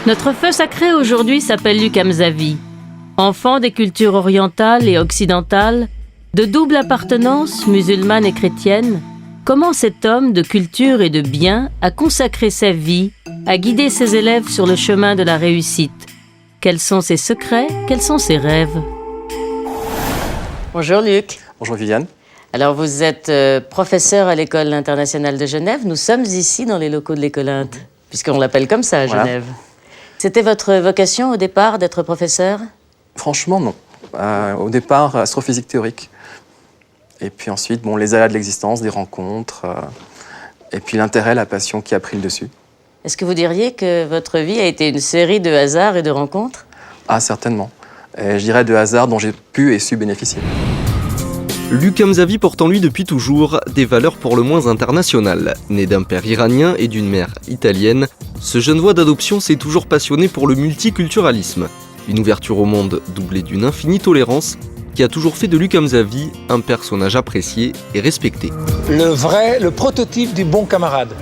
Notre feu sacré aujourd'hui s'appelle Luc Hamzavi. Enfant des cultures orientales et occidentales, de double appartenance musulmane et chrétienne, comment cet homme de culture et de bien a consacré sa vie à guider ses élèves sur le chemin de la réussite? Quels sont ses secrets? Quels sont ses rêves? Bonjour Luc. Bonjour Viviane. Alors vous êtes professeur à l'École internationale de Genève. Nous sommes ici dans les locaux de l'École Int, puisqu'on l'appelle comme ça à Genève. Voilà. C'était votre vocation au départ d'être professeur? Franchement non. Au départ, astrophysique théorique. Et puis ensuite, les aléas de l'existence, des rencontres, et puis l'intérêt, la passion qui a pris le dessus. Est-ce que vous diriez que votre vie a été une série de hasards et de rencontres? Ah, certainement. Et je dirais de hasards dont j'ai pu et su bénéficier. Luc Hamzavi porte en lui depuis toujours des valeurs pour le moins internationales. Né d'un père iranien et d'une mère italienne, ce jeune voix d'adoption s'est toujours passionné pour le multiculturalisme. Une ouverture au monde doublée d'une infinie tolérance qui a toujours fait de Luc Hamzavi un personnage apprécié et respecté. Le prototype du bon camarade.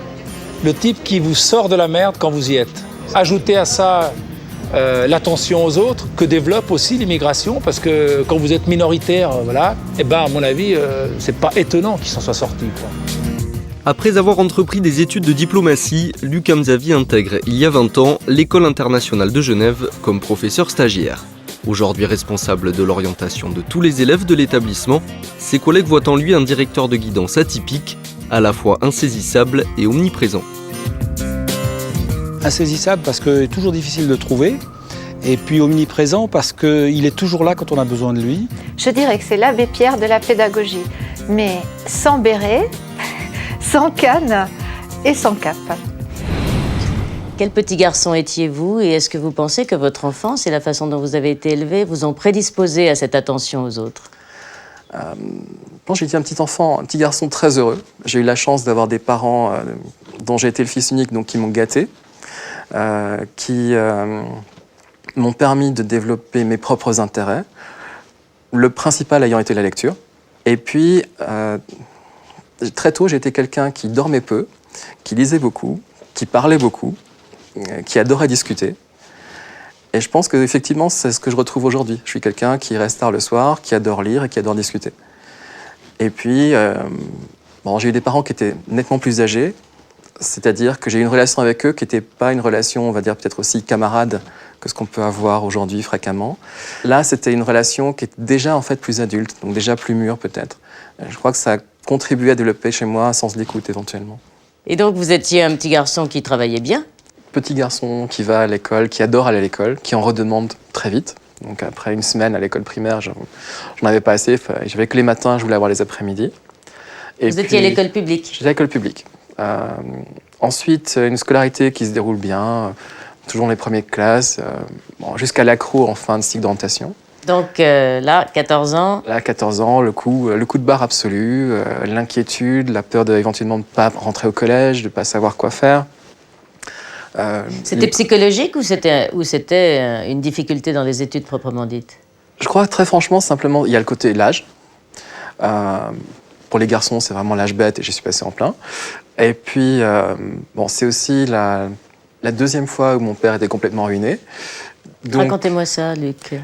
Le type qui vous sort de la merde quand vous y êtes. Ajoutez à ça l'attention aux autres que développe aussi l'immigration, parce que quand vous êtes minoritaire, à mon avis, c'est pas étonnant qu'ils s'en soient sortis, quoi. Après avoir entrepris des études de diplomatie, Luc Hamzavi intègre il y a 20 ans l'École internationale de Genève comme professeur stagiaire. Aujourd'hui responsable de l'orientation de tous les élèves de l'établissement, ses collègues voient en lui un directeur de guidance atypique, à la fois insaisissable et omniprésent. Insaisissable parce qu'il est toujours difficile de trouver, et puis omniprésent parce qu'il est toujours là quand on a besoin de lui. Je dirais que c'est l'abbé Pierre de la pédagogie, mais sans béret, sans canne et sans cape. Quel petit garçon étiez-vous, et est-ce que vous pensez que votre enfance et la façon dont vous avez été élevé vous ont prédisposé à cette attention aux autres? J'ai été un petit garçon très heureux. J'ai eu la chance d'avoir des parents dont j'ai été le fils unique, donc qui m'ont gâté, qui m'ont permis de développer mes propres intérêts, le principal ayant été la lecture. Et puis, très tôt, j'ai été quelqu'un qui dormait peu, qui lisait beaucoup, qui parlait beaucoup, qui adorait discuter. Et je pense qu'effectivement, c'est ce que je retrouve aujourd'hui. Je suis quelqu'un qui reste tard le soir, qui adore lire et qui adore discuter. Et puis, j'ai eu des parents qui étaient nettement plus âgés, c'est-à-dire que j'ai eu une relation avec eux qui n'était pas une relation, on va dire, peut-être aussi camarade que ce qu'on peut avoir aujourd'hui fréquemment. Là, c'était une relation qui était déjà en fait plus adulte, donc déjà plus mûre peut-être. Je crois que ça a contribué à développer chez moi un sens de l'écoute éventuellement. Et donc, vous étiez un petit garçon qui travaillait bien? Petit garçon qui va à l'école, qui adore aller à l'école, qui en redemande très vite. Donc après une semaine à l'école primaire, j'en avais pas assez. J'avais que les matins, je voulais avoir les après-midi. Vous étiez à l'école publique? J'étais à l'école publique. Ensuite, une scolarité qui se déroule bien, toujours dans les premières classes, jusqu'à l'accro en fin de cycle d'orientation. Donc là, 14 ans? Là, 14 ans, le coup de barre absolu, l'inquiétude, la peur éventuellement de ne pas rentrer au collège, de ne pas savoir quoi faire. C'était psychologique ou c'était une difficulté dans les études proprement dites? Je crois très franchement, simplement, il y a le côté l'âge. Pour les garçons, c'est vraiment l'âge bête et j'y suis passé en plein. Et puis, c'est aussi la deuxième fois où mon père était complètement ruiné. Donc, racontez-moi ça, Luc.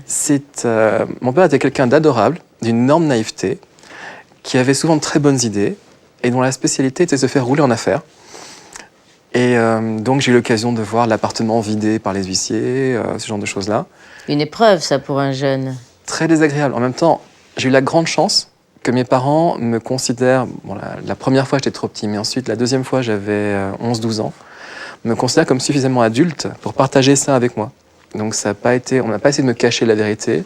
Mon père était quelqu'un d'adorable, d'une énorme naïveté, qui avait souvent de très bonnes idées et dont la spécialité était de se faire rouler en affaires. Et donc, j'ai eu l'occasion de voir l'appartement vidé par les huissiers, ce genre de choses-là. Une épreuve, ça, pour un jeune. Très désagréable. En même temps, j'ai eu la grande chance que mes parents me considèrent... la première fois, j'étais trop petit, mais ensuite, la deuxième fois, j'avais 11-12 ans, me considèrent comme suffisamment adulte pour partager ça avec moi. Donc, on n'a pas essayé de me cacher la vérité.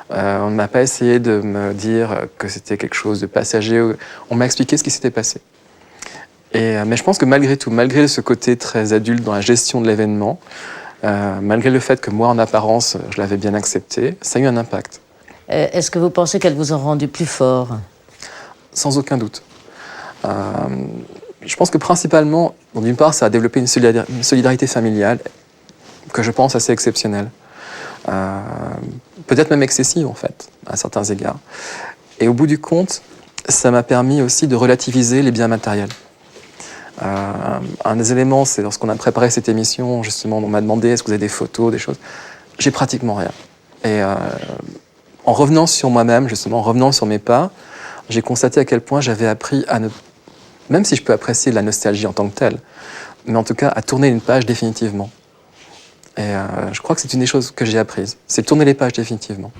On n'a pas essayé de me dire que c'était quelque chose de passager. On m'a expliqué ce qui s'était passé. Mais je pense que malgré tout, malgré ce côté très adulte dans la gestion de l'événement, malgré le fait que moi, en apparence, je l'avais bien accepté, ça a eu un impact. Est-ce que vous pensez qu'elles vous ont rendu plus fort? Sans aucun doute. Je pense que principalement, d'une part, ça a développé une solidarité familiale que je pense assez exceptionnelle. Peut-être même excessive, en fait, à certains égards. Et au bout du compte, ça m'a permis aussi de relativiser les biens matériels. Un des éléments, c'est lorsqu'on a préparé cette émission, justement, on m'a demandé est-ce que vous avez des photos, des choses. J'ai pratiquement rien. Et en revenant sur moi-même, justement, en revenant sur mes pas, j'ai constaté à quel point j'avais appris à ne... Même si je peux apprécier la nostalgie en tant que telle, mais en tout cas à tourner une page définitivement. Et je crois que c'est une des choses que j'ai apprises, c'est tourner les pages définitivement.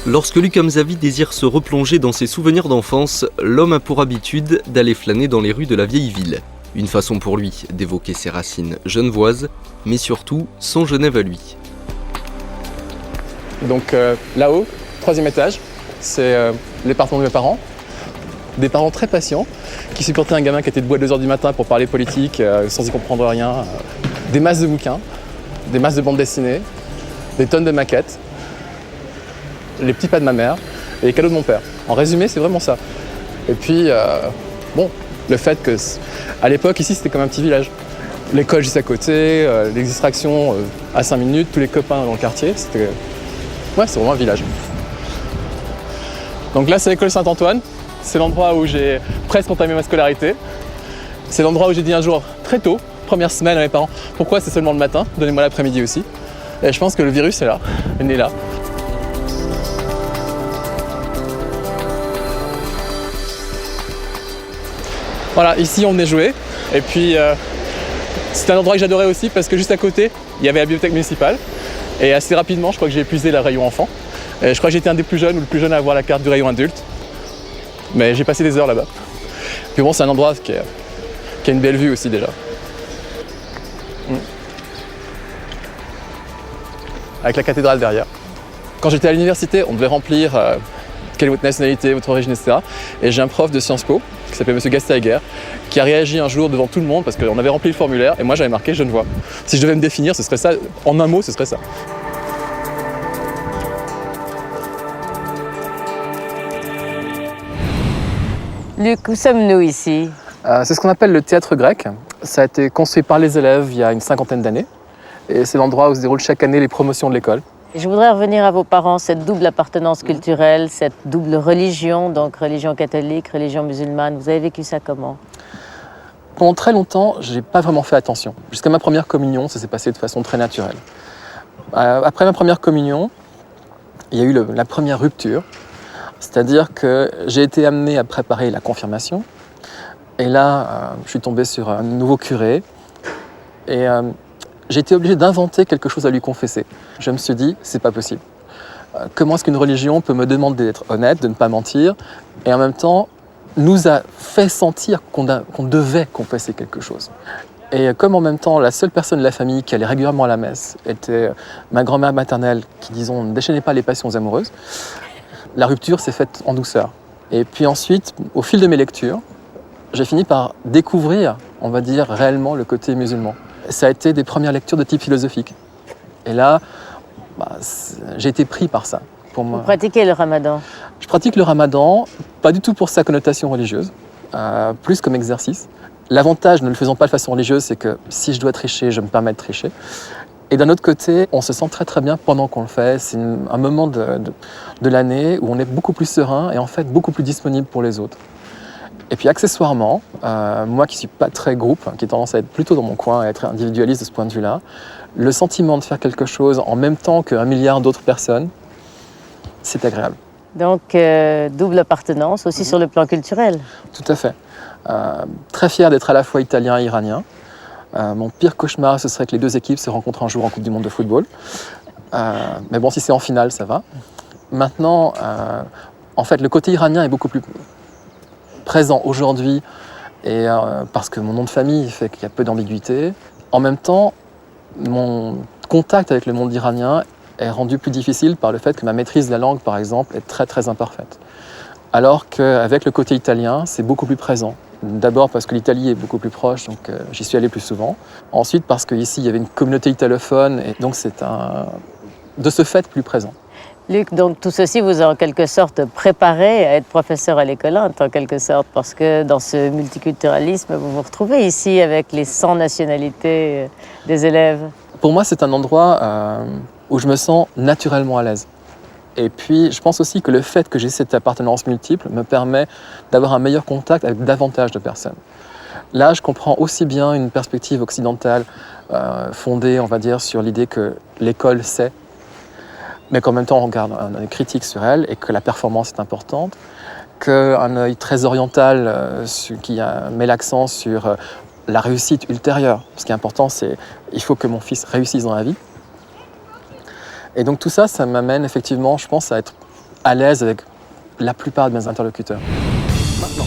Lorsque Luc Hamzavi désire se replonger dans ses souvenirs d'enfance, l'homme a pour habitude d'aller flâner dans les rues de la vieille ville. Une façon pour lui d'évoquer ses racines genevoises, mais surtout son Genève à lui. Donc là-haut, 3e étage, c'est l'appartement de mes parents. Des parents très patients, qui supportaient un gamin qui était debout à 2h du matin pour parler politique, sans y comprendre rien. Des masses de bouquins, des masses de bandes dessinées, des tonnes de maquettes, les petits pas de ma mère et les cadeaux de mon père. En résumé, c'est vraiment ça. Et puis, le fait que, à l'époque, ici, c'était comme un petit village. L'école juste à côté, les distractions à 5 minutes, tous les copains dans le quartier, c'était vraiment un village. Donc là, c'est l'école Saint-Antoine. C'est l'endroit où j'ai presque entamé ma scolarité. C'est l'endroit où j'ai dit un jour, très tôt, première semaine à mes parents, pourquoi c'est seulement le matin, donnez-moi l'après-midi aussi. Et je pense que le virus est là, est né là. Voilà, ici on venait jouer. Et puis c'était un endroit que j'adorais aussi parce que juste à côté, il y avait la bibliothèque municipale. Et assez rapidement, je crois que j'ai épuisé le rayon enfant. Et je crois que j'étais un des plus jeunes ou le plus jeune à avoir la carte du rayon adulte. Mais j'ai passé des heures là-bas. Puis bon, c'est un endroit qui a une belle vue aussi déjà. Avec la cathédrale derrière. Quand j'étais à l'université, on devait remplir quelle est votre nationalité, votre origine, etc. Et j'ai un prof de Sciences Po, qui s'appelle M. Gasteiger, qui a réagi un jour devant tout le monde parce qu'on avait rempli le formulaire et moi j'avais marqué Genevois. Si je devais me définir, ce serait ça. En un mot, ce serait ça. Luc, où sommes-nous ici? C'est ce qu'on appelle le théâtre grec. Ça a été construit par les élèves il y a une 50aine d'années. Et c'est l'endroit où se déroulent chaque année les promotions de l'école. Je voudrais revenir à vos parents, cette double appartenance culturelle, cette double religion, donc religion catholique, religion musulmane. Vous avez vécu ça comment? Pendant très longtemps, je n'ai pas vraiment fait attention. Jusqu'à ma première communion, ça s'est passé de façon très naturelle. Après ma première communion, il y a eu la première rupture. C'est-à-dire que j'ai été amené à préparer la confirmation. Et là, je suis tombé sur un nouveau curé. Et j'ai été obligé d'inventer quelque chose à lui confesser. Je me suis dit, c'est pas possible. Comment est-ce qu'une religion peut me demander d'être honnête, de ne pas mentir, et en même temps nous a fait sentir qu'on devait confesser quelque chose. Et comme en même temps, la seule personne de la famille qui allait régulièrement à la messe était ma grand-mère maternelle, qui, disons, ne déchaînait pas les passions amoureuses, la rupture s'est faite en douceur. Et puis ensuite, au fil de mes lectures, j'ai fini par découvrir, on va dire, réellement le côté musulman. Ça a été des premières lectures de type philosophique. Et là, j'ai été pris par ça. Vous pratiquez le ramadan? Je pratique le ramadan, pas du tout pour sa connotation religieuse, plus comme exercice. L'avantage, ne le faisant pas de façon religieuse, c'est que si je dois tricher, je me permets de tricher. Et d'un autre côté, on se sent très très bien pendant qu'on le fait. C'est un moment de l'année où on est beaucoup plus serein et en fait beaucoup plus disponible pour les autres. Et puis accessoirement, moi qui ne suis pas très groupe, qui ai tendance à être plutôt dans mon coin, à être individualiste de ce point de vue-là, le sentiment de faire quelque chose en même temps qu'un milliard d'autres personnes, c'est agréable. Donc, double appartenance aussi sur le plan culturel. Tout à fait. Très fier d'être à la fois italien et iranien. Mon pire cauchemar, ce serait que les deux équipes se rencontrent un jour en Coupe du Monde de football. Mais bon, si c'est en finale, ça va. Maintenant, en fait, le côté iranien est beaucoup plus présent aujourd'hui, et parce que mon nom de famille fait qu'il y a peu d'ambiguïté. En même temps, mon contact avec le monde iranien est rendu plus difficile par le fait que ma maîtrise de la langue, par exemple, est très très imparfaite. Alors qu'avec le côté italien, c'est beaucoup plus présent. D'abord parce que l'Italie est beaucoup plus proche, donc j'y suis allé plus souvent. Ensuite parce qu'ici, il y avait une communauté italophone, et donc c'est de ce fait plus présent. Luc, donc tout ceci vous a en quelque sorte préparé à être professeur à l'École Inde, en quelque sorte, parce que dans ce multiculturalisme, vous vous retrouvez ici avec les 100 nationalités des élèves. Pour moi, c'est un endroit où je me sens naturellement à l'aise. Et puis, je pense aussi que le fait que j'ai cette appartenance multiple me permet d'avoir un meilleur contact avec davantage de personnes. Là, je comprends aussi bien une perspective occidentale fondée, on va dire, sur l'idée que l'école sait, mais qu'en même temps, on regarde un œil critique sur elle et que la performance est importante, qu'un œil très oriental qui met l'accent sur la réussite ultérieure. Ce qui est important, c'est qu'il faut que mon fils réussisse dans la vie. Et donc tout ça, ça m'amène effectivement, je pense, à être à l'aise avec la plupart de mes interlocuteurs. Maintenant,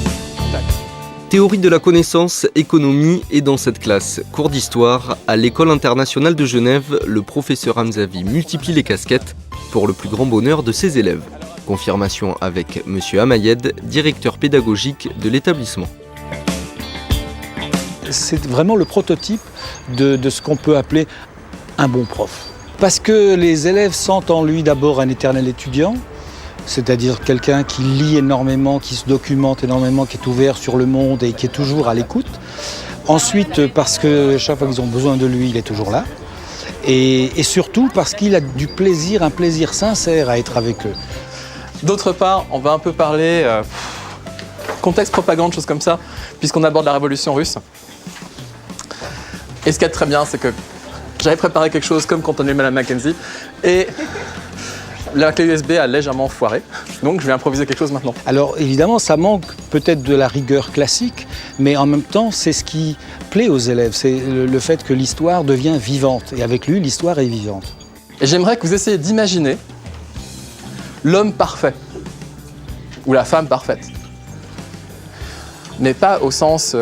Théorie de la connaissance, économie et dans cette classe, cours d'histoire, à l'École internationale de Genève, le professeur Hamzavi multiplie les casquettes pour le plus grand bonheur de ses élèves. Confirmation avec M. Hamayed, directeur pédagogique de l'établissement. C'est vraiment le prototype de ce qu'on peut appeler un bon prof. Parce que les élèves sentent en lui d'abord un éternel étudiant, c'est-à-dire quelqu'un qui lit énormément, qui se documente énormément, qui est ouvert sur le monde et qui est toujours à l'écoute. Ensuite, parce que chaque fois qu'ils ont besoin de lui, il est toujours là. Et surtout parce qu'il a du plaisir, un plaisir sincère à être avec eux. d'autre part, on va un peu parler contexte propagande, choses comme ça, puisqu'on aborde la révolution russe. Et ce qui est très bien, c'est que j'avais préparé quelque chose comme quand on est à Mackenzie, et la clé USB a légèrement foiré, donc je vais improviser quelque chose maintenant. Alors évidemment, ça manque peut-être de la rigueur classique, mais en même temps, c'est ce qui plaît aux élèves, c'est le fait que l'histoire devient vivante, et avec lui, l'histoire est vivante. Et j'aimerais que vous essayiez d'imaginer l'homme parfait, ou la femme parfaite. Mais pas au sens...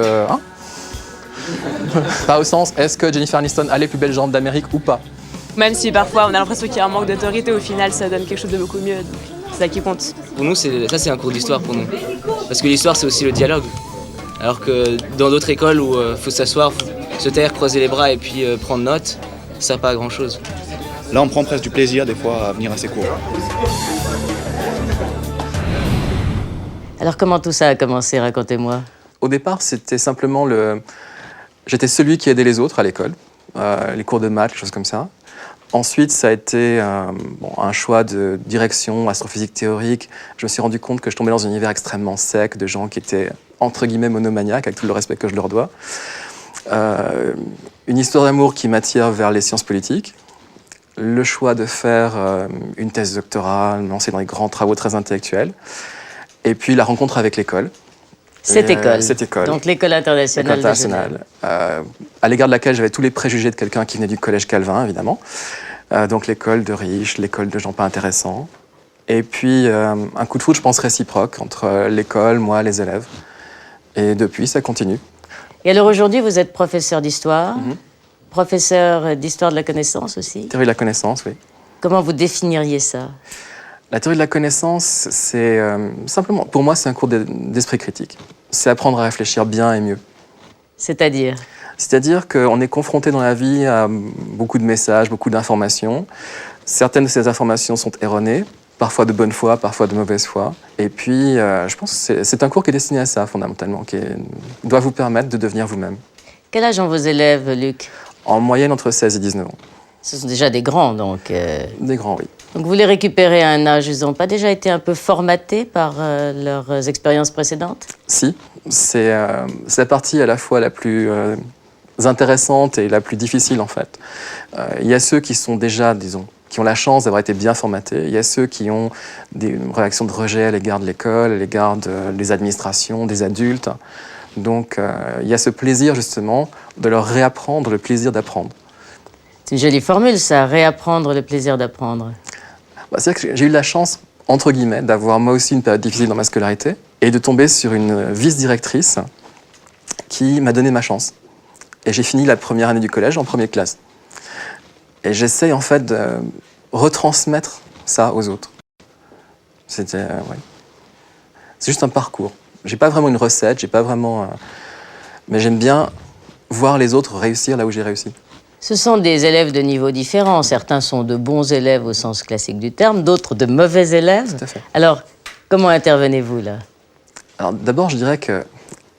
pas au sens, est-ce que Jennifer Aniston a les plus belles jambes d'Amérique ou pas? Même si parfois on a l'impression qu'il y a un manque d'autorité, au final ça donne quelque chose de beaucoup mieux, donc c'est ça qui compte. Pour nous, ça c'est un cours d'histoire pour nous. Parce que l'histoire c'est aussi le dialogue. Alors que dans d'autres écoles où faut s'asseoir, se taire, croiser les bras et puis prendre note, ça sert pas à grand chose. Là on prend presque du plaisir des fois à venir à ces cours. Alors comment tout ça a commencé? Racontez-moi. Au départ, c'était simplement j'étais celui qui aidait les autres à l'école, les cours de maths, quelque chose comme ça. Ensuite, ça a été un choix de direction astrophysique théorique. Je me suis rendu compte que je tombais dans un univers extrêmement sec, de gens qui étaient, entre guillemets, monomaniaques, avec tout le respect que je leur dois. Une histoire d'amour qui m'attire vers les sciences politiques. Le choix de faire une thèse doctorale, me lancer dans les grands travaux très intellectuels. Et puis la rencontre avec l'école. Cette école. Donc l'école internationale de Genève. À l'égard de laquelle j'avais tous les préjugés de quelqu'un qui venait du collège Calvin, évidemment. Donc l'école de riches, l'école de gens pas intéressants. Et puis un coup de foudre, je pense, réciproque entre l'école, moi, les élèves. Et depuis, ça continue. Et alors aujourd'hui, vous êtes professeur d'histoire, professeur d'histoire de la connaissance aussi. Théorie de la connaissance, oui. Comment vous définiriez ça? La théorie de la connaissance, c'est simplement, pour moi, c'est un cours d'esprit critique. C'est apprendre à réfléchir bien et mieux. C'est-à-dire? C'est-à-dire qu'on est confronté dans la vie à beaucoup de messages, beaucoup d'informations. Certaines de ces informations sont erronées, parfois de bonne foi, parfois de mauvaise foi. Et puis, je pense que c'est un cours qui est destiné à ça, fondamentalement, qui doit vous permettre de devenir vous-même. Quel âge ont vos élèves, Luc? En moyenne, entre 16 et 19 ans. Ce sont déjà des grands, donc. Des grands, oui. Donc vous les récupérez à un âge, ils n'ont pas déjà été un peu formatés par leurs expériences précédentes? Si, c'est la partie à la fois la plus intéressante et la plus difficile en fait. Il y a ceux qui sont déjà, disons, qui ont la chance d'avoir été bien formatés. Il y a ceux qui ont des réactions de rejet à l'égard de l'école, à l'égard des administrations, des adultes. Donc il y a ce plaisir justement de leur réapprendre le plaisir d'apprendre. C'est une jolie formule ça, réapprendre le plaisir d'apprendre. C'est-à-dire que j'ai eu la chance, entre guillemets, d'avoir moi aussi une période difficile dans ma scolarité et de tomber sur une vice-directrice qui m'a donné ma chance. Et j'ai fini la première année du collège en première classe. Et j'essaye en fait de retransmettre ça aux autres. C'est juste un parcours. J'ai pas vraiment une recette, j'ai pas vraiment... mais j'aime bien voir les autres réussir là où j'ai réussi. Ce sont des élèves de niveaux différents. Certains sont de bons élèves au sens classique du terme, d'autres de mauvais élèves. Tout à fait. Alors, comment intervenez-vous là? Alors d'abord, je dirais qu'il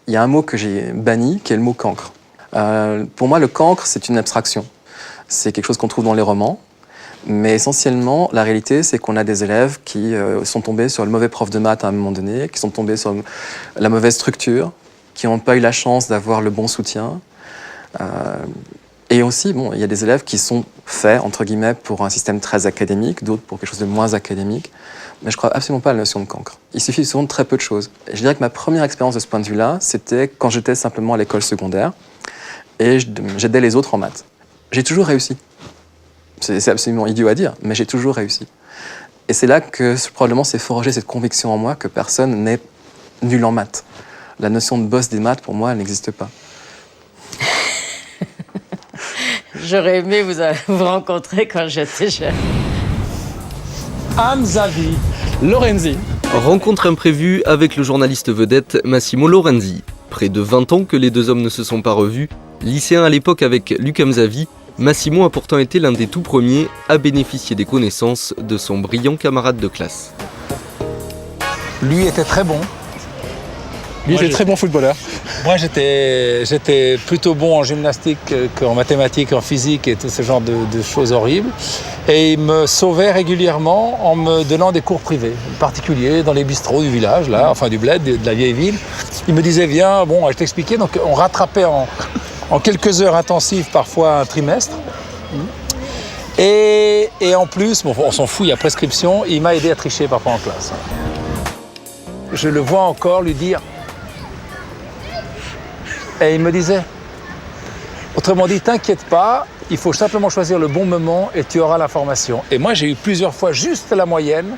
y a un mot que j'ai banni, qui est le mot cancre. Pour moi, le cancre, c'est une abstraction. C'est quelque chose qu'on trouve dans les romans, Mais essentiellement, la réalité, c'est qu'on a des élèves qui sont tombés sur le mauvais prof de maths à un moment donné, qui sont tombés sur la mauvaise structure, qui n'ont pas eu la chance d'avoir le bon soutien. Et aussi, il y a des élèves qui sont faits, entre guillemets, pour un système très académique, d'autres pour quelque chose de moins académique. Mais je ne crois absolument pas à la notion de cancre. Il suffit souvent de très peu de choses. Et je dirais que ma première expérience de ce point de vue-là, c'était quand j'étais simplement à l'école secondaire et j'aidais les autres en maths. J'ai toujours réussi. C'est absolument idiot à dire, mais j'ai toujours réussi. Et c'est là que probablement s'est forgée cette conviction en moi que personne n'est nul en maths. La notion de boss des maths, pour moi, elle n'existe pas. J'aurais aimé vous rencontrer quand j'étais jeune. Hamzavi. Lorenzi. Rencontre imprévue avec le journaliste vedette Massimo Lorenzi. Près de 20 ans que les deux hommes ne se sont pas revus, lycéen à l'époque avec Luc Hamzavi, Massimo a pourtant été l'un des tout premiers à bénéficier des connaissances de son brillant camarade de classe. Lui était très bon. Lui était très bon footballeur. Moi, j'étais plutôt bon en gymnastique qu'en mathématiques, en physique et tout ce genre de choses horribles. Et il me sauvait régulièrement en me donnant des cours privés, particuliers dans les bistrots du village, là, enfin du bled, de la vieille ville. Il me disait, viens, bon, je t'expliquais. Donc, on rattrapait en quelques heures intensives, parfois un trimestre. Et en plus, bon, on s'en fout, il y a prescription, il m'a aidé à tricher parfois en classe. Je le vois encore lui dire. Et il me disait, autrement dit, t'inquiète pas, il faut simplement choisir le bon moment et tu auras l'information. Et moi, j'ai eu plusieurs fois juste la moyenne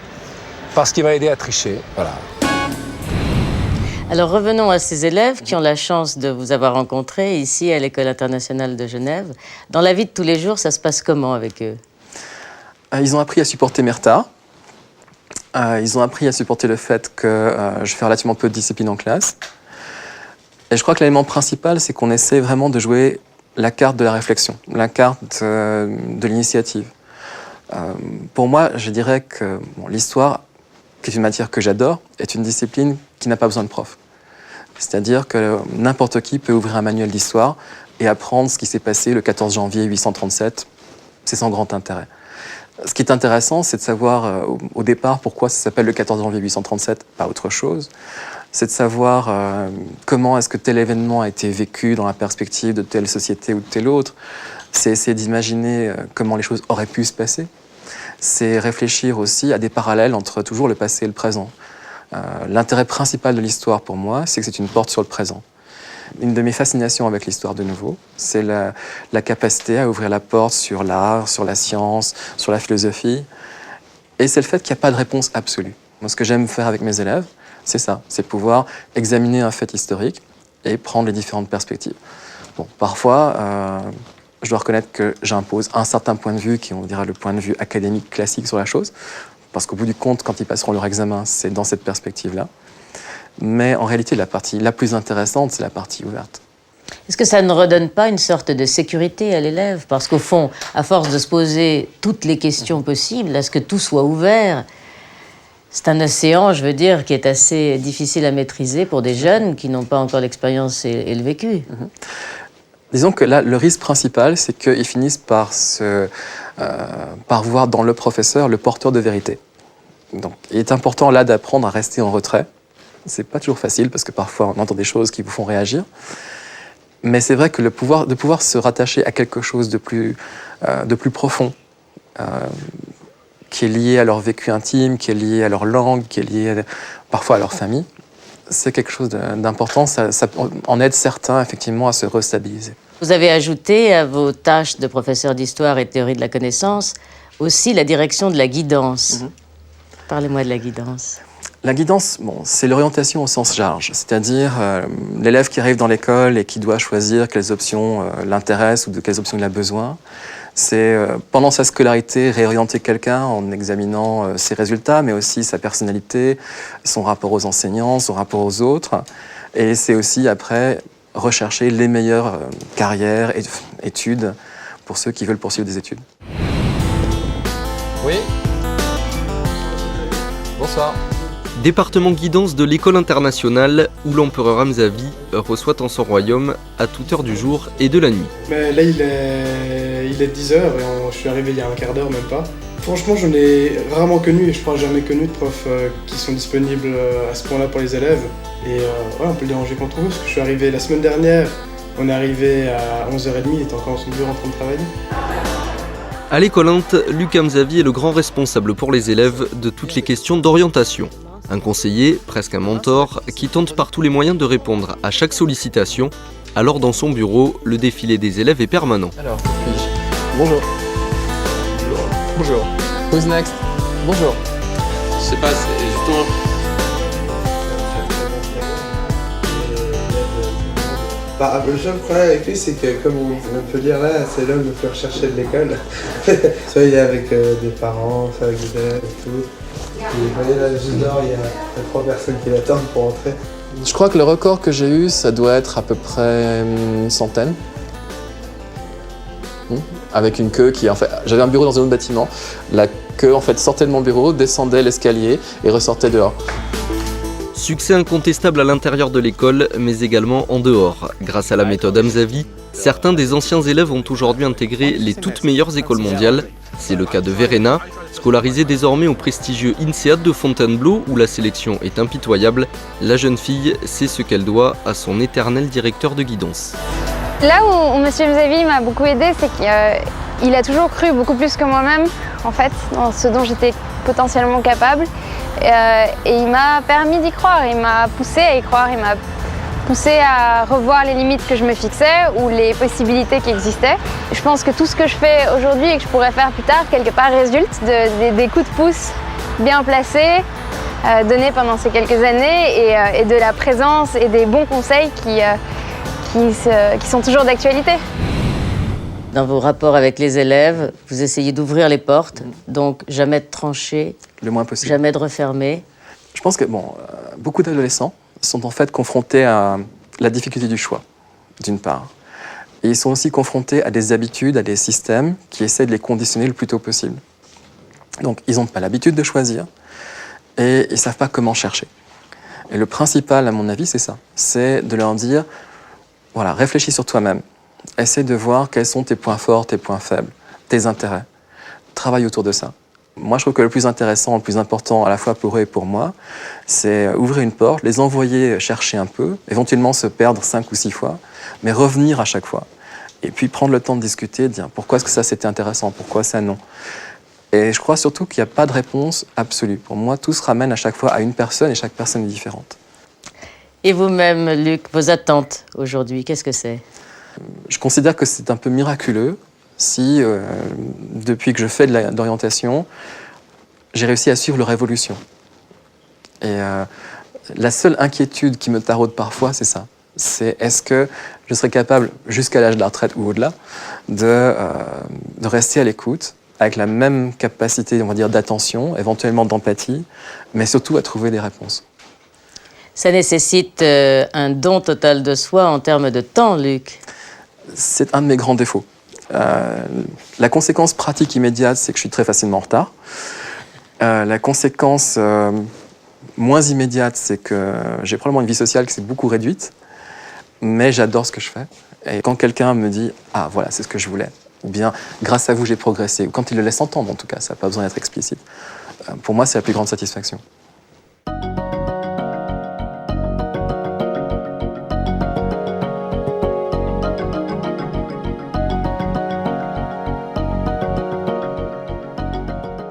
parce qu'il m'a aidé à tricher. Voilà. Alors revenons à ces élèves qui ont la chance de vous avoir rencontré ici à l'École internationale de Genève. Dans la vie de tous les jours, ça se passe comment avec eux? Ils ont appris à supporter mes retards. Ils ont appris à supporter le fait que je fais relativement peu de discipline en classe. Et je crois que l'élément principal, c'est qu'on essaie vraiment de jouer la carte de la réflexion, la carte de l'initiative. Pour moi, je dirais que l'histoire, qui est une matière que j'adore, est une discipline qui n'a pas besoin de prof. C'est-à-dire que n'importe qui peut ouvrir un manuel d'histoire et apprendre ce qui s'est passé le 14 janvier 837. C'est sans grand intérêt. Ce qui est intéressant, c'est de savoir au départ pourquoi ça s'appelle le 14 janvier 837, pas autre chose. C'est de savoir comment est-ce que tel événement a été vécu dans la perspective de telle société ou de telle autre. C'est essayer d'imaginer comment les choses auraient pu se passer. C'est réfléchir aussi à des parallèles entre toujours le passé et le présent. L'intérêt principal de l'histoire pour moi, c'est que c'est une porte sur le présent. Une de mes fascinations avec l'histoire de nouveau, c'est la capacité à ouvrir la porte sur l'art, sur la science, sur la philosophie. Et c'est le fait qu'il n'y a pas de réponse absolue. Moi, ce que j'aime faire avec mes élèves, c'est ça, c'est pouvoir examiner un fait historique et prendre les différentes perspectives. Bon, parfois, je dois reconnaître que j'impose un certain point de vue, qui on dirait le point de vue académique classique sur la chose, parce qu'au bout du compte, quand ils passeront leur examen, c'est dans cette perspective-là. Mais en réalité, la partie la plus intéressante, c'est la partie ouverte. Est-ce que ça ne redonne pas une sorte de sécurité à l'élève? Parce qu'au fond, à force de se poser toutes les questions possibles, à ce que tout soit ouvert, c'est un océan, je veux dire, qui est assez difficile à maîtriser pour des jeunes qui n'ont pas encore l'expérience et le vécu. Disons que là, le risque principal, c'est qu'ils finissent par voir dans le professeur le porteur de vérité. Donc, il est important là d'apprendre à rester en retrait. C'est pas toujours facile parce que parfois on entend des choses qui vous font réagir. Mais c'est vrai que de pouvoir se rattacher à quelque chose de plus profond, qui est lié à leur vécu intime, qui est lié à leur langue, qui est lié parfois à leur famille, c'est quelque chose d'important. Ça en aide certains effectivement à se restabiliser. Vous avez ajouté à vos tâches de professeur d'histoire et de théorie de la connaissance aussi la direction de la guidance. Parlez-moi de la guidance. La guidance, c'est l'orientation au sens large, c'est-à-dire l'élève qui arrive dans l'école et qui doit choisir quelles options l'intéressent ou de quelles options il a besoin. C'est pendant sa scolarité réorienter quelqu'un en examinant ses résultats, mais aussi sa personnalité, son rapport aux enseignants, son rapport aux autres. Et c'est aussi après rechercher les meilleures carrières et études pour ceux qui veulent poursuivre des études. Oui. Bonsoir. Département guidance de l'école internationale où l'empereur Hamzavi reçoit en son royaume à toute heure du jour et de la nuit. Mais là, il il est 10h et je suis arrivé il y a un quart d'heure, même pas. Franchement, je n'ai rarement connu, et je crois jamais connu de profs qui sont disponibles à ce point-là pour les élèves. Et ouais, on peut le déranger quand on veut, parce que je suis arrivé la semaine dernière, on est arrivé à 11h30, il était encore dans son bureau en train de travailler. À l'école Inde, Luc Hamzavi est le grand responsable pour les élèves de toutes les questions d'orientation. Un conseiller, presque un mentor, qui tente par tous les moyens de répondre à chaque sollicitation. Alors dans son bureau, le défilé des élèves est permanent. Alors, bonjour. Bonjour. Who's next? Bonjour. Je sais pas, c'est justement... Le seul problème avec lui, c'est que, comme on peut dire là, c'est l'homme le plus recherché de l'école. Soit il est avec des parents, soit avec des élèves et tout. Et vous voyez là, juste dehors, il y a 3 personnes qui l'attendent pour entrer. Je crois que le record que j'ai eu, ça doit être à peu près une centaine. Avec une queue qui, en fait, j'avais un bureau dans un autre bâtiment. La queue, en fait, sortait de mon bureau, descendait l'escalier et ressortait dehors. Succès incontestable à l'intérieur de l'école, mais également en dehors. Grâce à la méthode Hamzavi, certains des anciens élèves ont aujourd'hui intégré les toutes meilleures écoles mondiales. C'est le cas de Verena, scolarisée désormais au prestigieux INSEAD de Fontainebleau où la sélection est impitoyable. La jeune fille sait ce qu'elle doit à son éternel directeur de guidance. Là où M. Hamzavi m'a beaucoup aidée, c'est qu'il a toujours cru beaucoup plus que moi-même, en fait, dans ce dont j'étais potentiellement capable. Et il m'a permis d'y croire, il m'a poussé à y croire, il m'a poussé à revoir les limites que je me fixais ou les possibilités qui existaient. Je pense que tout ce que je fais aujourd'hui et que je pourrais faire plus tard, quelque part, résulte des coups de pouce bien placés, donnés pendant ces quelques années et de la présence et des bons conseils qui sont toujours d'actualité. Dans vos rapports avec les élèves, vous essayez d'ouvrir les portes, donc jamais de trancher, le moins possible. Jamais de refermer. Je pense que beaucoup d'adolescents sont en fait confrontés à la difficulté du choix, d'une part. Et ils sont aussi confrontés à des habitudes, à des systèmes qui essaient de les conditionner le plus tôt possible. Donc ils n'ont pas l'habitude de choisir et ils ne savent pas comment chercher. Et le principal, à mon avis, c'est ça. C'est de leur dire, voilà, réfléchis sur toi-même. Essaie de voir quels sont tes points forts, tes points faibles, tes intérêts. Travaille autour de ça. Moi, je trouve que le plus intéressant, le plus important à la fois pour eux et pour moi, c'est ouvrir une porte, les envoyer chercher un peu, éventuellement se perdre 5 ou 6 fois, mais revenir à chaque fois. Et puis prendre le temps de discuter, de dire pourquoi est-ce que ça c'était intéressant, pourquoi ça non. Et je crois surtout qu'il n'y a pas de réponse absolue. Pour moi, tout se ramène à chaque fois à une personne et chaque personne est différente. Et vous-même, Luc, vos attentes aujourd'hui, qu'est-ce que c'est? Je considère que c'est un peu miraculeux si, depuis que je fais de l'orientation, j'ai réussi à suivre leur évolution. Et la seule inquiétude qui me taraude parfois, c'est ça. C'est est-ce que je serai capable, jusqu'à l'âge de la retraite ou au-delà, de rester à l'écoute, avec la même capacité, on va dire, d'attention, éventuellement d'empathie, mais surtout à trouver des réponses. Ça nécessite un don total de soi en termes de temps, Luc. C'est un de mes grands défauts. La conséquence pratique immédiate, c'est que je suis très facilement en retard. La conséquence moins immédiate, c'est que j'ai probablement une vie sociale qui s'est beaucoup réduite, mais j'adore ce que je fais. Et quand quelqu'un me dit « Ah, voilà, c'est ce que je voulais », ou bien « Grâce à vous, j'ai progressé », ou quand il le laisse entendre, en tout cas, ça n'a pas besoin d'être explicite, pour moi, c'est la plus grande satisfaction.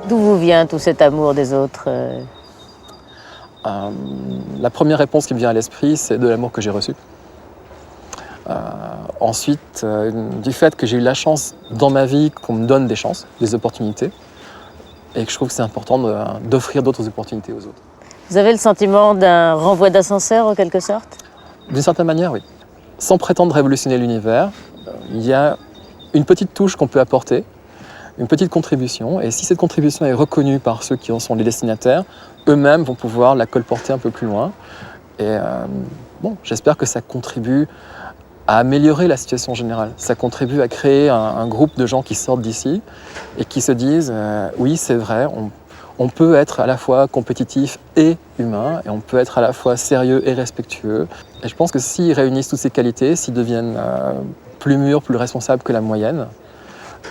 D'où vous vient tout cet amour des autres? La première réponse qui me vient à l'esprit, c'est de l'amour que j'ai reçu. Ensuite, du fait que j'ai eu la chance dans ma vie qu'on me donne des chances, des opportunités, et que je trouve que c'est important d'offrir d'autres opportunités aux autres. Vous avez le sentiment d'un renvoi d'ascenseur, en quelque sorte? D'une certaine manière, oui. Sans prétendre révolutionner l'univers, il y a une petite touche qu'on peut apporter, une petite contribution, et si cette contribution est reconnue par ceux qui en sont les destinataires, eux-mêmes vont pouvoir la colporter un peu plus loin. Et j'espère que ça contribue à améliorer la situation générale. Ça contribue à créer un groupe de gens qui sortent d'ici et qui se disent oui, c'est vrai, on peut être à la fois compétitif et humain, et on peut être à la fois sérieux et respectueux. Et je pense que s'ils réunissent toutes ces qualités, s'ils deviennent plus mûrs, plus responsables que la moyenne,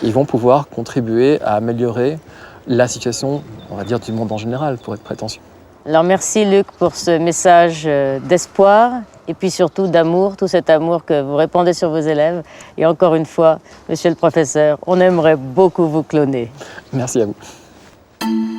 ils vont pouvoir contribuer à améliorer la situation, on va dire, du monde en général, pour être prétentieux. Alors merci Luc pour ce message d'espoir et puis surtout d'amour, tout cet amour que vous répandez sur vos élèves. Et encore une fois, monsieur le professeur, on aimerait beaucoup vous cloner. Merci à vous.